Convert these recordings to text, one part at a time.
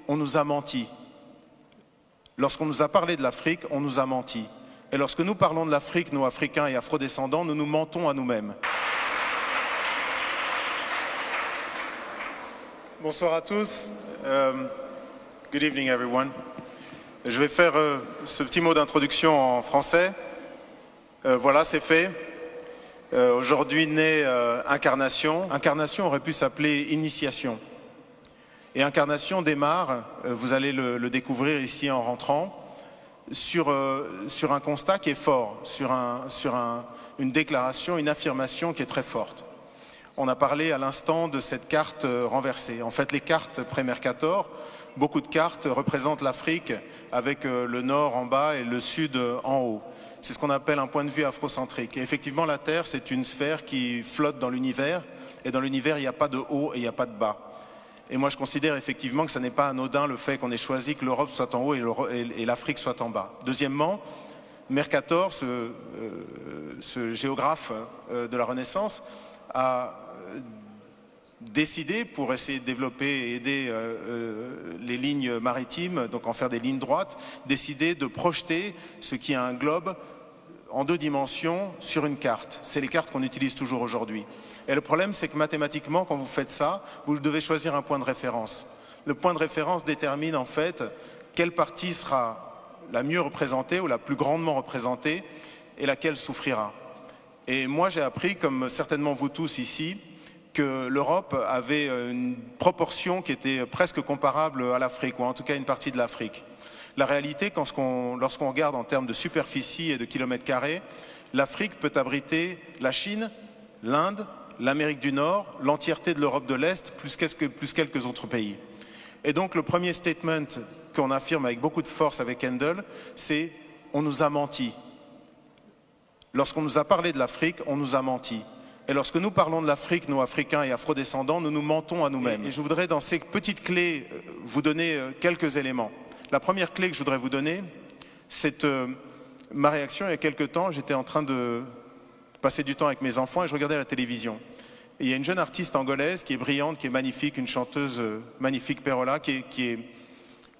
on nous a menti. Lorsqu'on nous a parlé de l'Afrique, on nous a menti. Et lorsque nous parlons de l'Afrique, nous, Africains et Afrodescendants, nous nous mentons à nous-mêmes. Bonsoir à tous. Good evening, everyone. Je vais faire ce petit mot d'introduction en français. Voilà, c'est fait. Aujourd'hui naît Incarnation. Incarnation aurait pu s'appeler Initiation. Et Incarnation démarre, vous allez le découvrir ici en rentrant, sur un constat qui est fort, sur une déclaration, une affirmation qui est très forte. On a parlé à l'instant de cette carte renversée. En fait, les cartes pré-Mercator, beaucoup de cartes représentent l'Afrique avec le nord en bas et le sud en haut. C'est ce qu'on appelle un point de vue afrocentrique. Et effectivement, la Terre, c'est une sphère qui flotte dans l'univers. Et dans l'univers, il n'y a pas de haut et il n'y a pas de bas. Et moi, je considère effectivement que ce n'est pas anodin le fait qu'on ait choisi que l'Europe soit en haut et l'Afrique soit en bas. Deuxièmement, Mercator, ce géographe de la Renaissance, a décidé, pour essayer de développer et aider les lignes maritimes, donc en faire des lignes droites, décidé de projeter ce qui est un globe en 2 dimensions sur une carte. C'est les cartes qu'on utilise toujours aujourd'hui. Et le problème, c'est que mathématiquement, quand vous faites ça, vous devez choisir un point de référence. Le point de référence détermine en fait quelle partie sera la mieux représentée ou la plus grandement représentée et laquelle souffrira. Et moi, j'ai appris, comme certainement vous tous ici, que l'Europe avait une proportion qui était presque comparable à l'Afrique, ou en tout cas une partie de l'Afrique. La réalité, lorsqu'on regarde en termes de superficie et de kilomètres carrés, l'Afrique peut abriter la Chine, l'Inde, l'Amérique du Nord, l'entièreté de l'Europe de l'Est, plus quelques autres pays. Et donc le premier statement qu'on affirme avec beaucoup de force avec Handel, c'est « on nous a menti ». Lorsqu'on nous a parlé de l'Afrique, on nous a menti. Et lorsque nous parlons de l'Afrique, nous, Africains et Afrodescendants, nous nous mentons à nous-mêmes. Et je voudrais, dans ces petites clés, vous donner quelques éléments. La première clé que je voudrais vous donner, c'est ma réaction il y a quelques temps. J'étais en train de passer du temps avec mes enfants et je regardais la télévision. Et il y a une jeune artiste angolaise qui est brillante, qui est magnifique, une chanteuse magnifique, Perola, qui est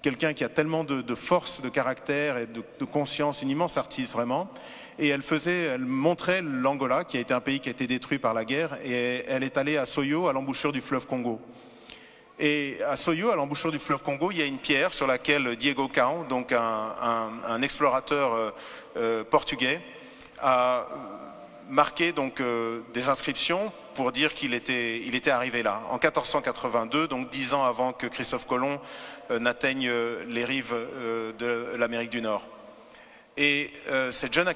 quelqu'un qui a tellement de force, de caractère et de conscience, une immense artiste vraiment. Et elle montrait l'Angola, qui a été un pays qui a été détruit par la guerre, et elle est allée à Soyo, à l'embouchure du fleuve Congo. Et à Soyo, à l'embouchure du fleuve Congo, il y a une pierre sur laquelle Diego Cao, donc un explorateur portugais, a marqué donc des inscriptions pour dire qu'il était arrivé là, en 1482, donc 10 ans avant que Christophe Colomb n'atteigne les rives de l'Amérique du Nord. Et cette jeune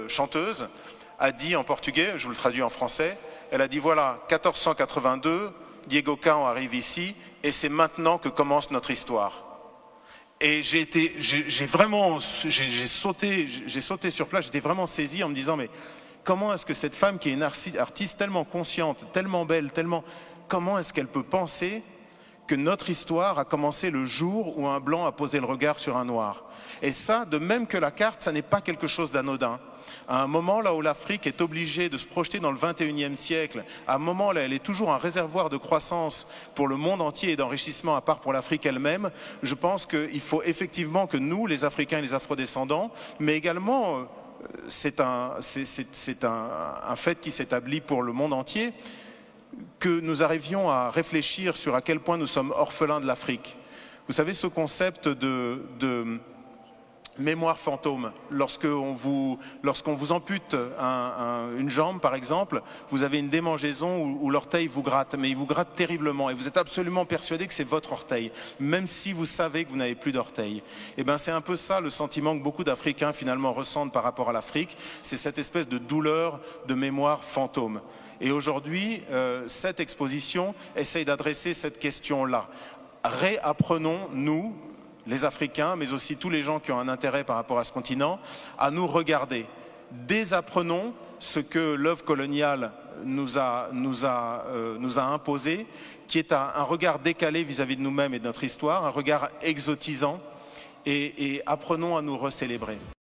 chanteuse a dit en portugais, je vous le traduis en français, elle a dit voilà, 1482, Diego Cao arrive ici et c'est maintenant que commence notre histoire. Et j'ai sauté sur place, j'étais vraiment saisi en me disant mais comment est-ce que cette femme qui est une artiste tellement consciente, tellement belle, comment est-ce qu'elle peut penser que notre histoire a commencé le jour où un blanc a posé le regard sur un noir? Et ça, de même que la carte, ça n'est pas quelque chose d'anodin. À un moment là où l'Afrique est obligée de se projeter dans le 21e siècle, à un moment là où elle est toujours un réservoir de croissance pour le monde entier et d'enrichissement à part pour l'Afrique elle-même, je pense qu'il faut effectivement que nous, les Africains et les Afrodescendants, mais également, c'est un fait qui s'établit pour le monde entier, que nous arrivions à réfléchir sur à quel point nous sommes orphelins de l'Afrique. Vous savez, ce concept de mémoire fantôme, lorsqu'on vous ampute une jambe par exemple, vous avez une démangeaison où l'orteil vous gratte, mais il vous gratte terriblement et vous êtes absolument persuadé que c'est votre orteil, même si vous savez que vous n'avez plus d'orteil. Et bien c'est un peu ça le sentiment que beaucoup d'Africains finalement ressentent par rapport à l'Afrique, c'est cette espèce de douleur de mémoire fantôme. Et aujourd'hui, cette exposition essaye d'adresser cette question-là. Réapprenons, nous, les Africains, mais aussi tous les gens qui ont un intérêt par rapport à ce continent, à nous regarder. Désapprenons ce que l'œuvre coloniale nous a imposé, qui est un regard décalé vis-à-vis de nous-mêmes et de notre histoire, un regard exotisant, et apprenons à nous recélébrer.